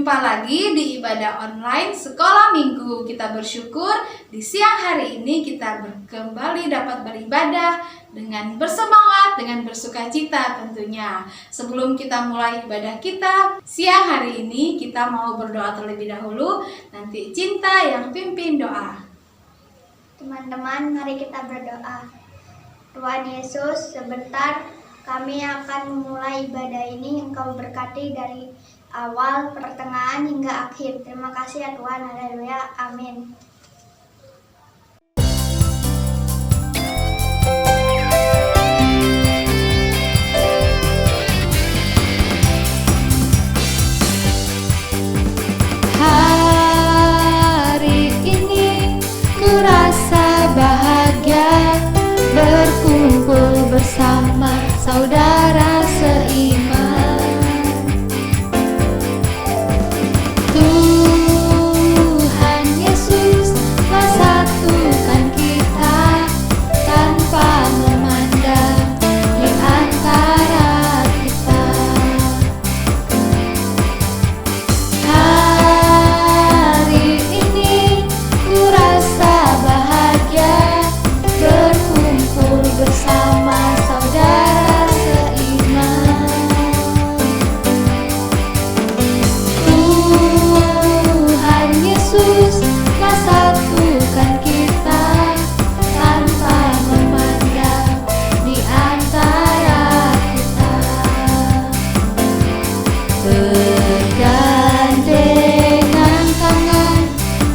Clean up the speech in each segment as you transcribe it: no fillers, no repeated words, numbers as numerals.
Jumpa lagi di ibadah online sekolah minggu. Kita bersyukur di siang hari ini kita kembali dapat beribadah dengan bersemangat, dengan bersukacita tentunya. Sebelum kita mulai ibadah kita siang hari ini, kita mau berdoa terlebih dahulu. Nanti Cinta yang pimpin doa. Teman-teman, mari kita berdoa. Tuhan Yesus, sebentar kami akan memulai ibadah ini. Engkau berkati dari awal, pertengahan hingga akhir. Terima kasih ya Tuhan. Haleluya. Amin. Hari ini ku rasa bahagia berkumpul bersama saudara seiman. Tuhan Yesus telah satukan kita tanpa memandang di antara kita. Hari ini ku rasa bahagia berkumpul bersama saudara seiman. Tuhan Yesus telah satukan kita tanpa memandang di antara kita. Bergandengan tangan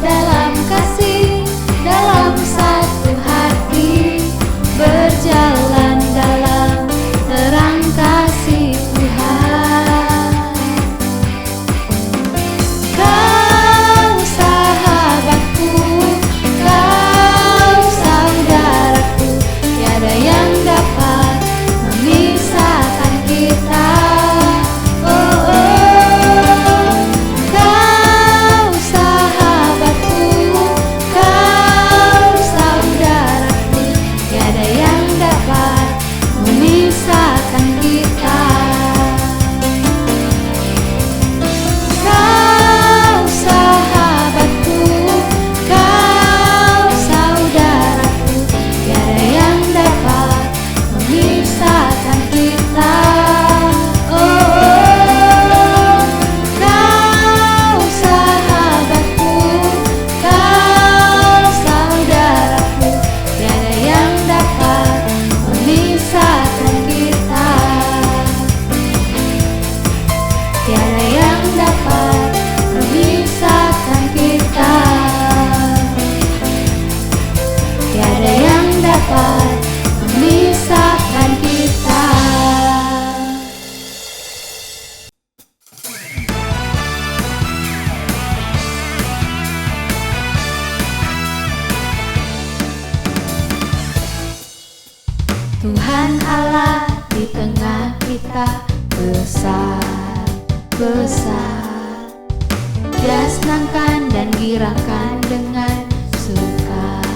dalam kasih, dalam satu hati, berjalan dalam terang kasih Tuhan. Kau sahabatku, kau saudaraku, tiada yang dapat memisahkan kita. Oh, oh, kau sahabatku, kau saudaraku, tiada yang dapat memisahkan kita. Kau sahabatku, kau saudaraku, tiada yang dapat memisahkan kita. Oh, kau sahabatku, kau saudaraku, tiada yang dapat memisahkan kita. Tiada yang dapat memisahkan kita. Tiada yang dapat memisahkan kita. Tuhan Allah di tengah kita besar, besar. Dia senangkan dan girakan dengan sukacita.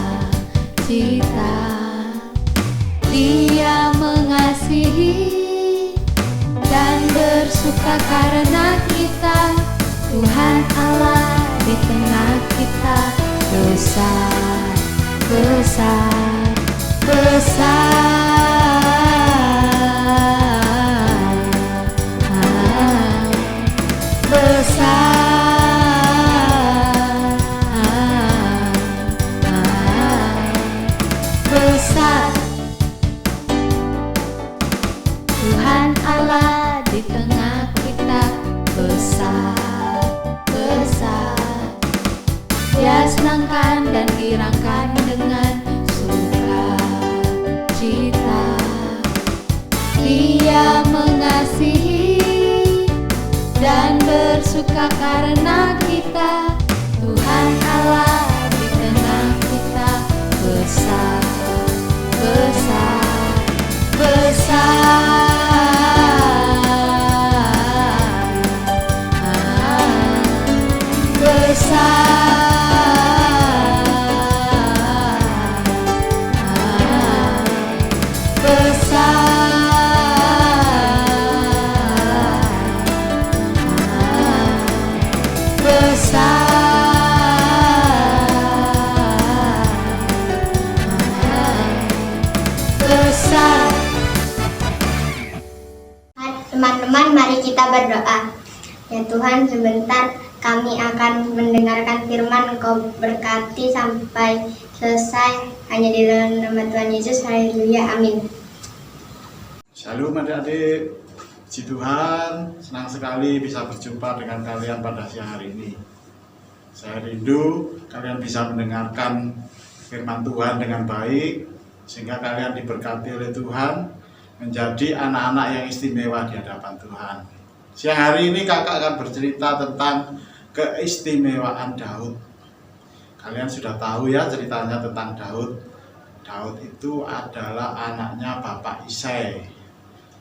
Dia mengasihi dan bersuka karena kita. Tuhan Allah di tengah kita besar, besar, besar. Besar Tuhan Allah di tengah kita besar, besar. Dia senangkan dan girangkan dengan sukacita. Dia mengasihi dan bersuka karena kita. Tuhan Allah di tengah kita besar, besar, besar. Besar, besar. besar. Teman-teman, mari kita berdoa. Ya Tuhan, sebentar kami akan mendengarkan firman, Engkau berkati sampai selesai. Hanya di dalam nama Tuhan Yesus, haleluya, amin. Shalom adik-adik, puji Tuhan, senang sekali bisa berjumpa dengan kalian pada siang hari ini. Saya rindu kalian bisa mendengarkan firman Tuhan dengan baik, sehingga kalian diberkati oleh Tuhan, menjadi anak-anak yang istimewa di hadapan Tuhan. Siang hari ini kakak akan bercerita tentang keistimewaan Daud. Kalian sudah tahu ya ceritanya tentang Daud. Daud itu adalah anaknya Bapak Isai.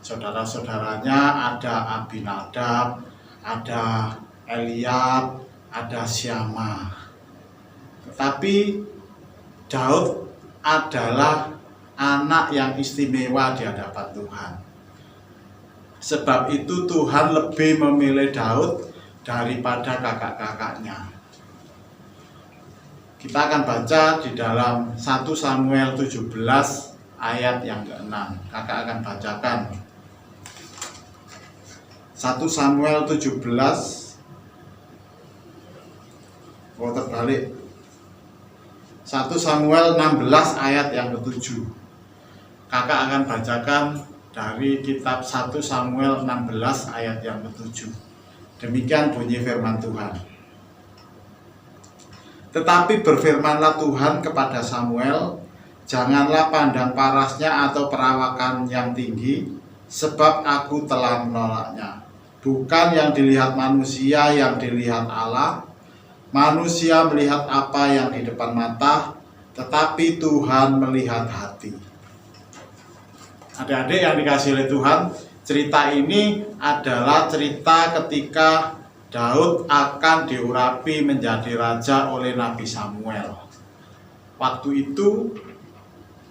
Saudara-saudaranya ada Abinadab, ada Eliab, ada Syama. Tetapi Daud adalah anak yang istimewa di hadapan Tuhan. Sebab itu Tuhan lebih memilih Daud daripada kakak-kakaknya. Kita akan baca di dalam 1 Samuel 17 ayat yang ke-6. Kakak akan bacakan. 1 Samuel 17. Oh, terbalik. 1 Samuel 16 ayat yang ke-7. Kakak akan bacakan dari kitab 1 Samuel 16 ayat yang ke-7. Demikian bunyi firman Tuhan. Tetapi berfirmanlah Tuhan kepada Samuel, janganlah pandang parasnya atau perawakan yang tinggi, sebab aku telah menolaknya. Bukan yang dilihat manusia, yang dilihat Allah. Manusia melihat apa yang di depan mata, tetapi Tuhan melihat hati. Adik-adik yang dikasihi oleh Tuhan, cerita ini adalah cerita ketika Daud akan diurapi menjadi raja oleh Nabi Samuel. Waktu itu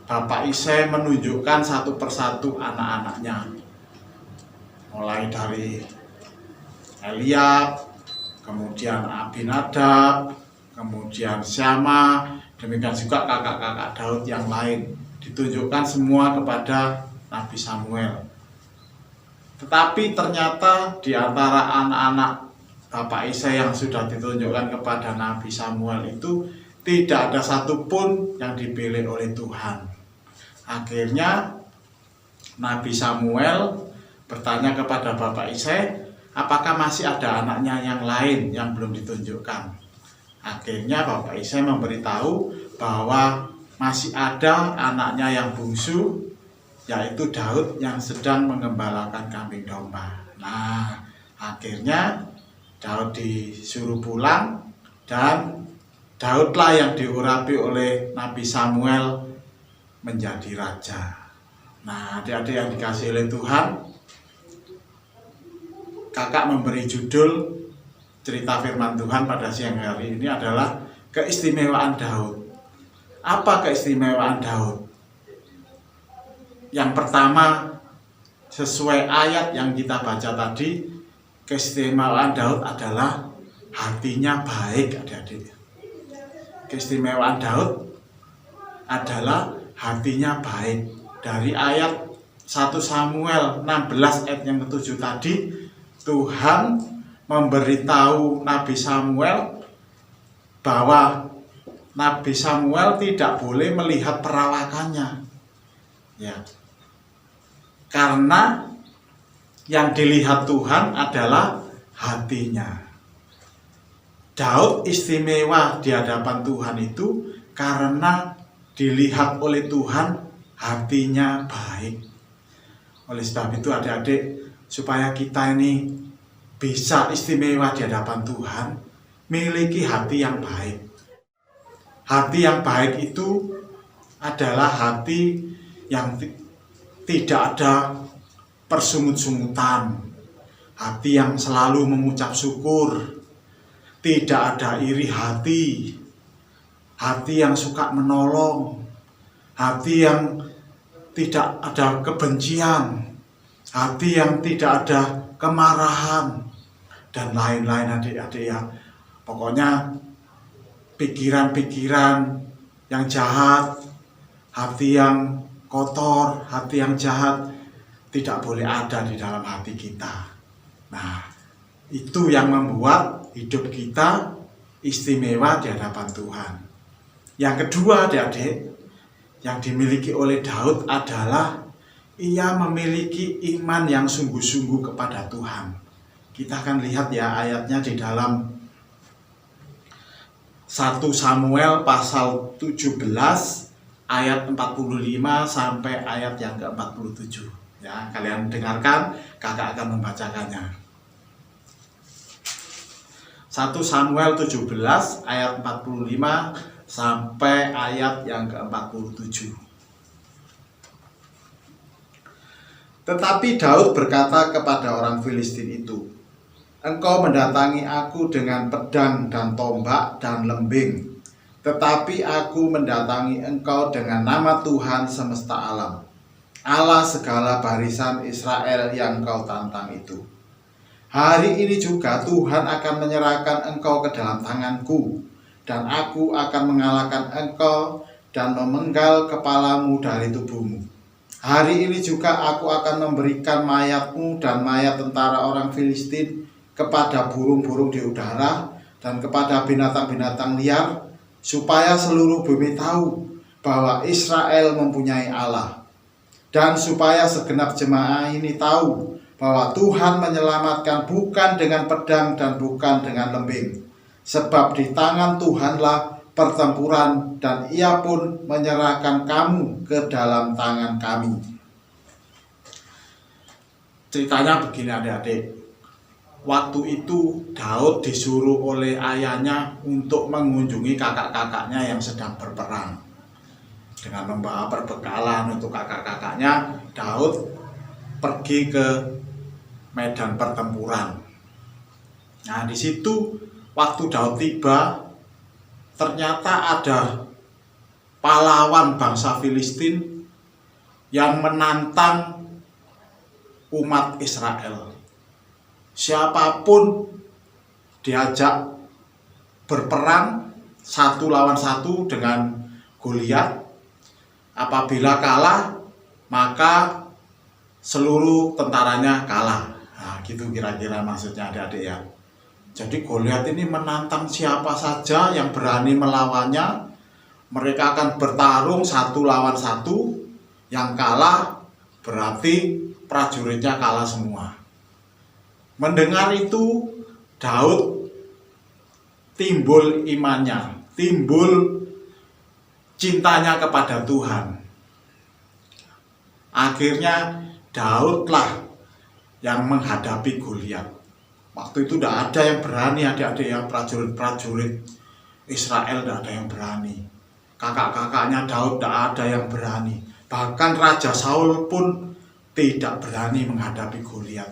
Bapak Isai menunjukkan satu persatu anak-anaknya, mulai dari Eliab, kemudian Abinadab, kemudian Syama, demikian juga kakak-kakak Daud yang lain. Ditunjukkan semua kepada Nabi Samuel. Tetapi ternyata di antara anak-anak Bapak Isai yang sudah ditunjukkan kepada Nabi Samuel itu tidak ada satupun yang dipilih oleh Tuhan. Akhirnya Nabi Samuel bertanya kepada Bapak Isai, apakah masih ada anaknya yang lain yang belum ditunjukkan? Akhirnya Bapak Isai memberitahu bahwa masih ada anaknya yang bungsu, yaitu Daud yang sedang mengembalakan kambing domba. Nah, akhirnya Daud disuruh pulang dan Daudlah yang diurapi oleh Nabi Samuel menjadi raja. Nah, adik-adik yang dikasihi oleh Tuhan, kakak memberi judul cerita firman Tuhan pada siang hari ini adalah keistimewaan Daud. Apa keistimewaan Daud? Yang pertama, sesuai ayat yang kita baca tadi, keistimewaan Daud adalah hatinya baik, adik-adik. Keistimewaan Daud adalah hatinya baik. Dari ayat 1 Samuel 16 ayat yang ke-7 tadi, Tuhan memberitahu Nabi Samuel bahwa Nabi Samuel tidak boleh melihat perawakannya. Ya. Karena yang dilihat Tuhan adalah hatinya. Daud istimewa di hadapan Tuhan itu karena dilihat oleh Tuhan hatinya baik. Oleh sebab itu adik-adik, supaya kita ini bisa istimewa di hadapan Tuhan, miliki hati yang baik. Hati yang baik itu adalah hati yang tidak ada persungut-sungutan, hati yang selalu mengucap syukur, tidak ada iri hati, hati yang suka menolong, hati yang tidak ada kebencian, hati yang tidak ada kemarahan, dan lain-lain adik-adik ya. Pokoknya pikiran-pikiran yang jahat, hati yang kotor, hati yang jahat tidak boleh ada di dalam hati kita. Nah, itu yang membuat hidup kita istimewa di hadapan Tuhan. Yang kedua, adik-adik, yang dimiliki oleh Daud adalah ia memiliki iman yang sungguh-sungguh kepada Tuhan. Kita akan lihat ya ayatnya di dalam 1 Samuel pasal 17 ayat 45 sampai ayat yang ke-47. Ya, kalian dengarkan, kakak akan membacakannya. 1 Samuel 17 ayat 45 sampai ayat yang ke-47. Tetapi Daud berkata kepada orang Filistin itu, "Engkau mendatangi aku dengan pedang dan tombak dan lembing, tetapi aku mendatangi engkau dengan nama Tuhan semesta alam, Allah segala barisan Israel yang kau tantang itu. Hari ini juga Tuhan akan menyerahkan engkau ke dalam tanganku, dan aku akan mengalahkan engkau dan memenggal kepalamu dari tubuhmu. Hari ini juga aku akan memberikan mayatmu dan mayat tentara orang Filistin kepada burung-burung di udara dan kepada binatang-binatang liar, supaya seluruh bumi tahu bahwa Israel mempunyai Allah. Dan supaya segenap jemaah ini tahu bahwa Tuhan menyelamatkan bukan dengan pedang dan bukan dengan lembing. Sebab di tangan Tuhanlah pertempuran, dan ia pun menyerahkan kamu ke dalam tangan kami." Ceritanya begini adik-adik. Waktu itu Daud disuruh oleh ayahnya untuk mengunjungi kakak-kakaknya yang sedang berperang. Dengan membawa perbekalan untuk kakak-kakaknya, Daud pergi ke medan pertempuran. Nah, di situ waktu Daud tiba, ternyata ada pahlawan bangsa Filistin yang menantang umat Israel. Siapapun diajak berperang 1 lawan 1 dengan Goliat, apabila kalah maka seluruh tentaranya kalah. Nah, gitu kira-kira maksudnya adik-adik ya. Jadi Goliat ini menantang siapa saja yang berani melawannya. Mereka akan bertarung 1 lawan 1. Yang kalah berarti prajuritnya kalah semua. Mendengar itu, Daud timbul imannya, timbul cintanya kepada Tuhan. Akhirnya Daudlah yang menghadapi Goliat. Waktu itu tidak ada yang berani, adik-adik yang prajurit-prajurit Israel tidak ada yang berani. Kakak-kakaknya Daud tidak ada yang berani. Bahkan Raja Saul pun tidak berani menghadapi Goliat.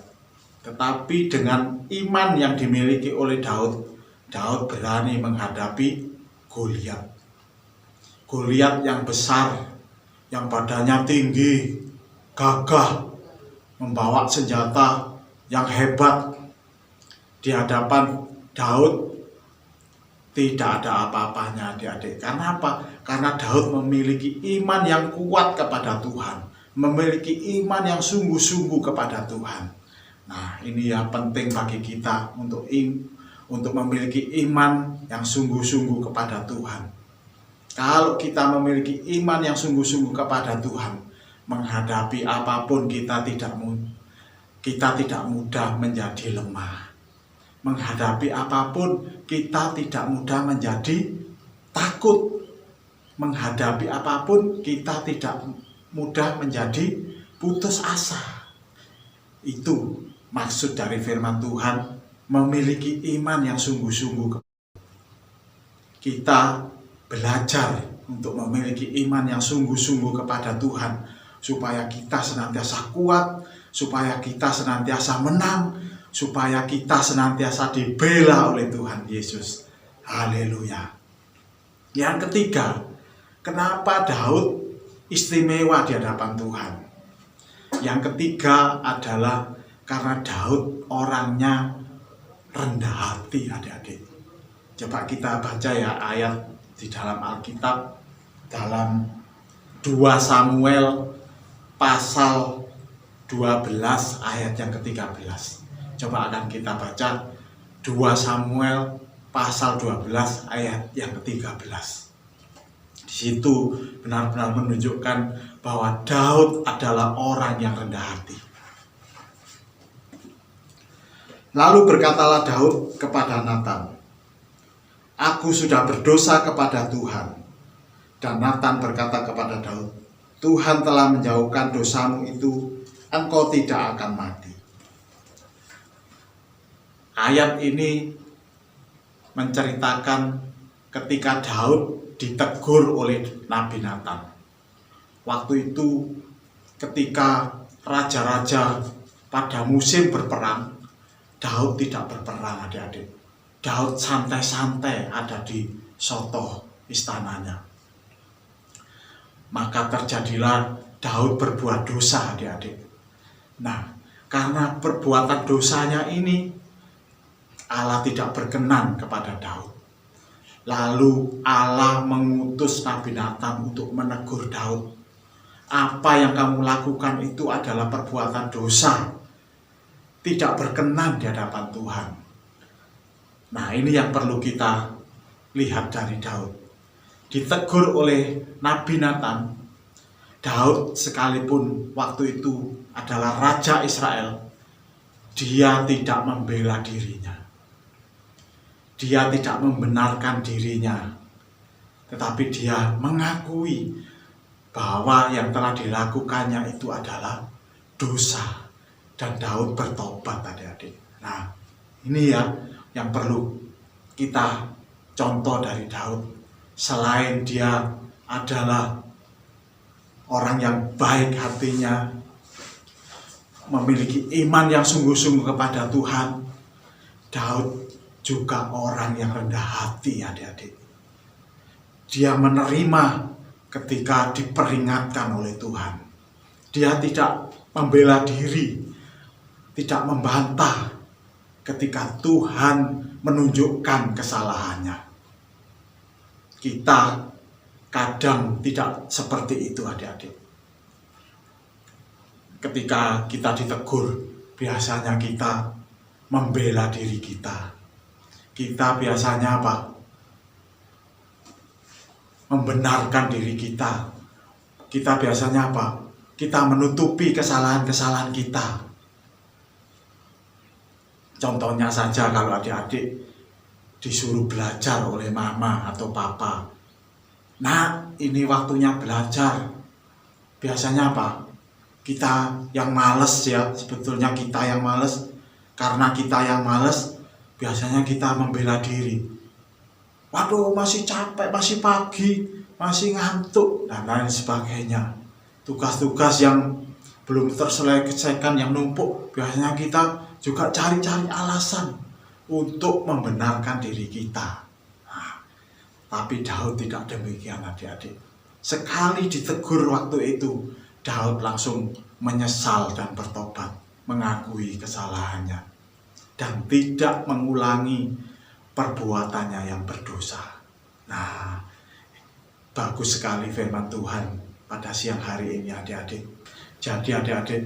Tetapi dengan iman yang dimiliki oleh Daud, Daud berani menghadapi Goliat. Goliat yang besar, yang badannya tinggi, gagah, membawa senjata yang hebat. Di hadapan Daud tidak ada apa-apanya adik-adik. Karena apa? Karena Daud memiliki iman yang kuat kepada Tuhan, memiliki iman yang sungguh-sungguh kepada Tuhan. Nah, ini ya penting bagi kita untuk memiliki iman yang sungguh-sungguh kepada Tuhan. Kalau kita memiliki iman yang sungguh-sungguh kepada Tuhan, menghadapi apapun kita tidak mudah menjadi lemah. Menghadapi apapun kita tidak mudah menjadi takut. Menghadapi apapun kita tidak mudah menjadi putus asa. Itu maksud dari firman Tuhan, memiliki iman yang sungguh-sungguh. Kita belajar untuk memiliki iman yang sungguh-sungguh kepada Tuhan, supaya kita senantiasa kuat, supaya kita senantiasa menang, supaya kita senantiasa dibela oleh Tuhan Yesus. Haleluya. Yang ketiga, kenapa Daud istimewa di hadapan Tuhan? Yang ketiga adalah karena Daud orangnya rendah hati, adik-adik. Coba kita baca ya ayat di dalam Alkitab, dalam 2 Samuel pasal 12 ayat yang ke-13. Coba akan kita baca 2 Samuel pasal 12 ayat yang ke-13. Di situ benar-benar menunjukkan bahwa Daud adalah orang yang rendah hati. Lalu berkatalah Daud kepada Natan, "Aku sudah berdosa kepada Tuhan." Dan Natan berkata kepada Daud, "Tuhan telah menjauhkan dosamu itu, engkau tidak akan mati." Ayat ini menceritakan ketika Daud ditegur oleh Nabi Natan. Waktu itu ketika raja-raja pada musim berperang, Daud tidak berperang, adik-adik. Daud santai-santai ada di soto istananya. Maka terjadilah Daud berbuat dosa, adik-adik. Nah, karena perbuatan dosanya ini, Allah tidak berkenan kepada Daud. Lalu Allah mengutus Nabi Natan untuk menegur Daud. Apa yang kamu lakukan itu adalah perbuatan dosa, tidak berkenan di hadapan Tuhan. Nah, ini yang perlu kita lihat dari Daud. Ditegur oleh Nabi Natan, Daud sekalipun waktu itu adalah Raja Israel, dia tidak membela dirinya. Dia tidak membenarkan dirinya, tetapi dia mengakui bahwa yang telah dilakukannya itu adalah dosa. Dan Daud bertobat, adik-adik. Nah, ini ya yang perlu kita contoh dari Daud. Selain dia adalah orang yang baik hatinya, memiliki iman yang sungguh-sungguh kepada Tuhan, Daud juga orang yang rendah hati, adik-adik. Dia menerima ketika diperingatkan oleh Tuhan. Dia tidak membela diri, tidak membantah ketika Tuhan menunjukkan kesalahannya. Kita kadang tidak seperti itu, adik-adik. Ketika kita ditegur, biasanya kita membela diri kita. Kita biasanya apa? Membenarkan diri kita. Kita biasanya apa? Kita menutupi kesalahan-kesalahan kita. Contohnya saja kalau adik-adik disuruh belajar oleh mama atau papa. Nah, ini waktunya belajar. Biasanya apa? Kita yang males ya, sebetulnya kita yang males. Karena kita yang males, biasanya kita membela diri. Waduh, masih capek, masih pagi, masih ngantuk, dan lain sebagainya. Tugas-tugas yang belum terselesaikan, yang numpuk, biasanya kita juga cari-cari alasan untuk membenarkan diri kita. Nah, tapi Daud tidak demikian, adik-adik. Sekali ditegur waktu itu, Daud langsung menyesal dan bertobat, mengakui kesalahannya, dan tidak mengulangi perbuatannya yang berdosa. Nah, bagus sekali firman Tuhan pada siang hari ini, adik-adik. Jadi adik-adik,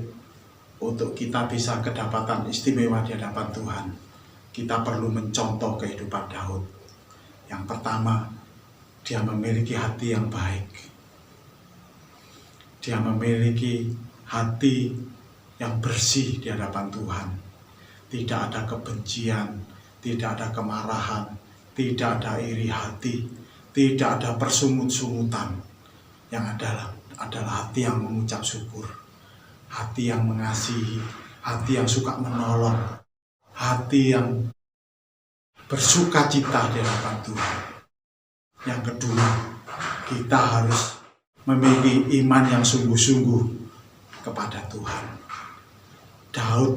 untuk kita bisa kedapatan istimewa di hadapan Tuhan, kita perlu mencontoh kehidupan Daud. Yang pertama, dia memiliki hati yang baik. Dia memiliki hati yang bersih di hadapan Tuhan. Tidak ada kebencian, tidak ada kemarahan, tidak ada iri hati, tidak ada persungut-sungutan. Yang adalah hati yang mengucap syukur, hati yang mengasihi, hati yang suka menolong, hati yang bersuka cita di hadapan Tuhan. Yang kedua, kita harus memiliki iman yang sungguh-sungguh kepada Tuhan. Daud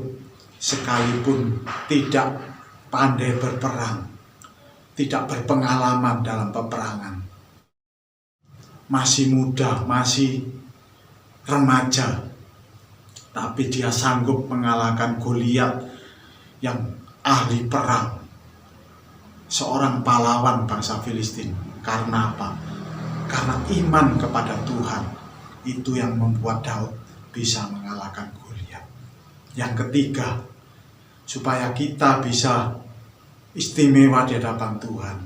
sekalipun tidak pandai berperang, tidak berpengalaman dalam peperangan, masih muda, masih remaja, tapi dia sanggup mengalahkan Goliat yang ahli perang. seorang pahlawan bangsa Filistin. Karena apa? Karena iman kepada Tuhan itu yang membuat Daud bisa mengalahkan Goliat. Yang ketiga, supaya kita bisa istimewa di hadapan Tuhan,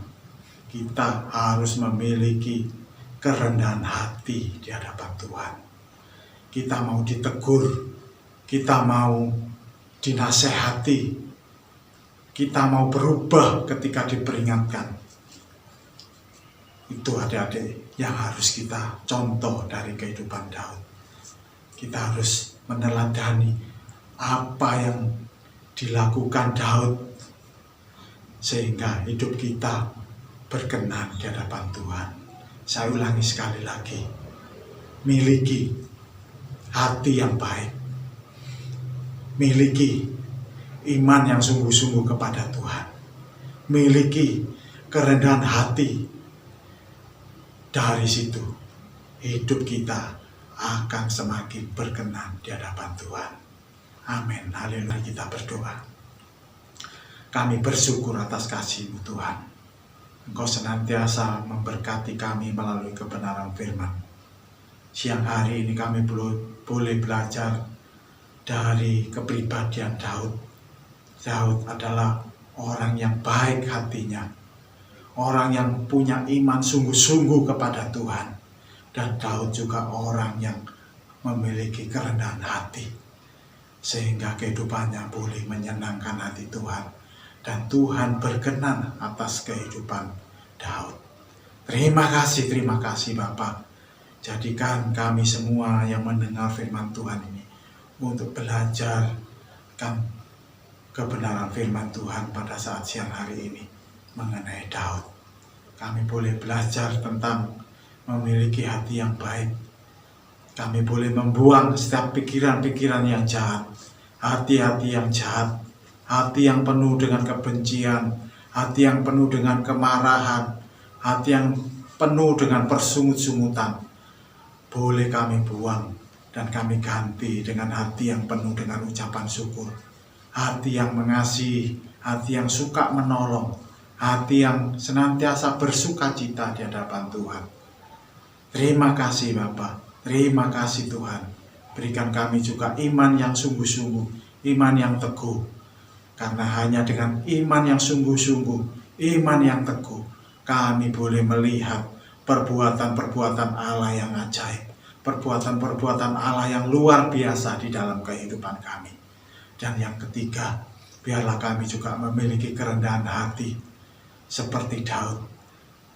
kita harus memiliki kerendahan hati di hadapan Tuhan. Kita mau ditegur, kita mau dinasehati, kita mau berubah ketika diperingatkan. Itu adik-adik yang harus kita contoh dari kehidupan Daud. Kita harus meneladani apa yang dilakukan Daud sehingga hidup kita berkenan di hadapan Tuhan. Saya ulangi sekali lagi, miliki hati yang baik, miliki iman yang sungguh-sungguh kepada Tuhan, miliki kerendahan hati. Dari situ hidup kita akan semakin berkenan di hadapan Tuhan. Amin. Haleluya. Kita berdoa. Kami bersyukur atas kasih-Mu Tuhan. Engkau senantiasa memberkati kami melalui kebenaran firman. Siang hari ini kami boleh belajar dari kepribadian Daud. Daud adalah orang yang baik hatinya, orang yang punya iman sungguh-sungguh kepada Tuhan. Dan Daud juga orang yang memiliki kerendahan hati, sehingga kehidupannya boleh menyenangkan hati Tuhan. Dan Tuhan berkenan atas kehidupan Daud. Terima kasih Bapa. Jadikan kami semua yang mendengar firman Tuhan ini untuk belajar kebenaran firman Tuhan pada saat siang hari ini mengenai Daud. Kami boleh belajar tentang memiliki hati yang baik. Kami boleh membuang setiap pikiran-pikiran yang jahat, hati-hati yang jahat, hati yang penuh dengan kebencian, hati yang penuh dengan kemarahan, hati yang penuh dengan persungut-sungutan. Boleh kami buang dan kami ganti dengan hati yang penuh dengan ucapan syukur, hati yang mengasihi, hati yang suka menolong, hati yang senantiasa bersukacita di hadapan Tuhan. Terima kasih Bapa, terima kasih Tuhan. Berikan kami juga iman yang sungguh-sungguh, iman yang teguh. Karena hanya dengan iman yang sungguh-sungguh, iman yang teguh, kami boleh melihat perbuatan-perbuatan Allah yang ajaib, perbuatan-perbuatan Allah yang luar biasa di dalam kehidupan kami. Dan yang ketiga, biarlah kami juga memiliki kerendahan hati seperti Daud,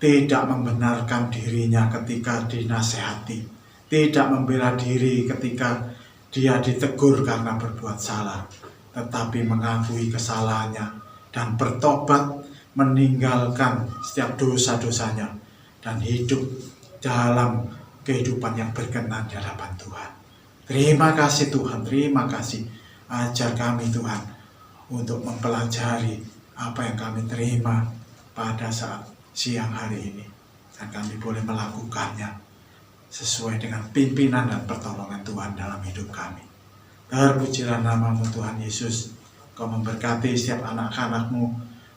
tidak membenarkan dirinya ketika dinasehati, tidak membela diri ketika dia ditegur karena berbuat salah, tetapi mengakui kesalahannya dan bertobat, meninggalkan setiap dosa-dosanya dan hidup dalam kehidupan yang berkenan di hadapan Tuhan. Terima kasih Tuhan, terima kasih. Ajar kami Tuhan untuk mempelajari apa yang kami terima pada saat siang hari ini, dan kami boleh melakukannya sesuai dengan pimpinan dan pertolongan Tuhan dalam hidup kami. Terpujilah nama-Mu Tuhan Yesus. Kau memberkati setiap anak-anak-Mu,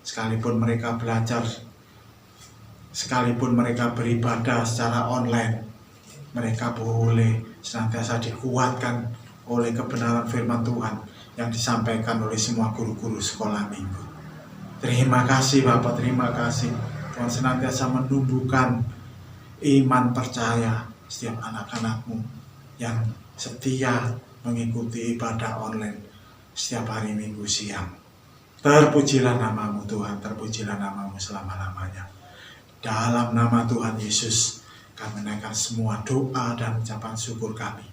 sekalipun mereka belajar, sekalipun mereka beribadah secara online, mereka boleh senantiasa dikuatkan oleh kebenaran firman Tuhan yang disampaikan oleh semua guru-guru sekolah minggu. Terima kasih Bapak, terima kasih. Tuhan senantiasa menumbuhkan iman percaya setiap anak-anak-Mu yang setia mengikuti ibadah online setiap hari Minggu siang. Terpujilah nama-Mu Tuhan, terpujilah nama-Mu selama-lamanya. Dalam nama Tuhan Yesus, kami menaikkan semua doa dan ucapan syukur kami.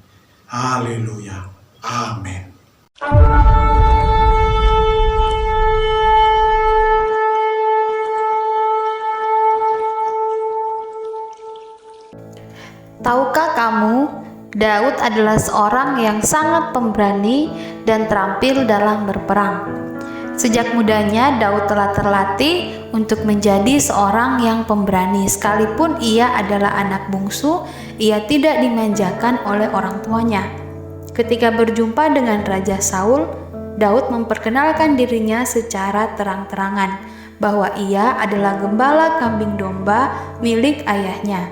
Haleluya. Amin. Tahukah kamu, Daud adalah seorang yang sangat pemberani dan terampil dalam berperang. Sejak mudanya, Daud telah terlatih untuk menjadi seorang yang pemberani. Sekalipun ia adalah anak bungsu, ia tidak dimanjakan oleh orang tuanya. Ketika berjumpa dengan Raja Saul, Daud memperkenalkan dirinya secara terang-terangan. bahwa ia adalah gembala kambing domba milik ayahnya.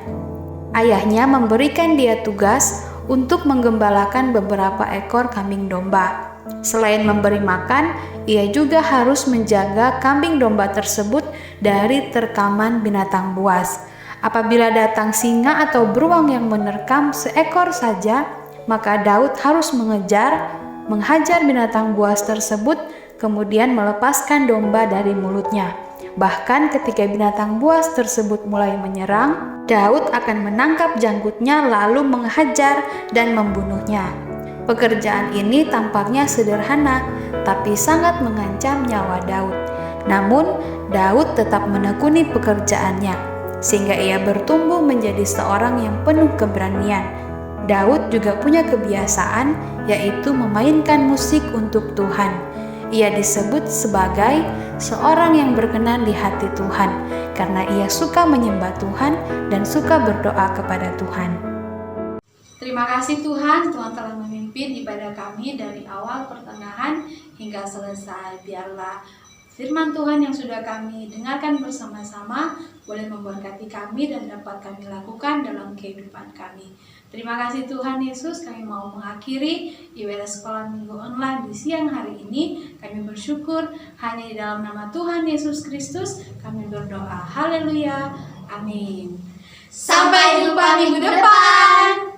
Ayahnya memberikan dia tugas untuk menggembalakan beberapa ekor kambing domba. Selain memberi makan, ia juga harus menjaga kambing domba tersebut dari terkaman binatang buas. Apabila datang singa atau beruang yang menerkam seekor saja, maka Daud harus menghajar binatang buas tersebut, kemudian melepaskan domba dari mulutnya. Bahkan ketika binatang buas tersebut mulai menyerang, Daud akan menangkap janggutnya lalu menghajar dan membunuhnya. Pekerjaan ini tampaknya sederhana, tapi sangat mengancam nyawa Daud. Namun, Daud tetap menekuni pekerjaannya, sehingga ia bertumbuh menjadi seorang yang penuh keberanian. Daud juga punya kebiasaan, yaitu memainkan musik untuk Tuhan. Ia disebut sebagai seorang yang berkenan di hati Tuhan, karena ia suka menyembah Tuhan dan suka berdoa kepada Tuhan. Terima kasih Tuhan, Tuhan telah memimpin ibadah kami dari awal, pertengahan, hingga selesai. Biarlah firman Tuhan yang sudah kami dengarkan bersama-sama boleh memberkati kami dan dapat kami lakukan dalam kehidupan kami. Terima kasih Tuhan Yesus, kami mau mengakhiri ibadah sekolah minggu online di siang hari ini. Kami bersyukur hanya di dalam nama Tuhan Yesus Kristus kami berdoa. Haleluya, amin. Sampai jumpa minggu depan.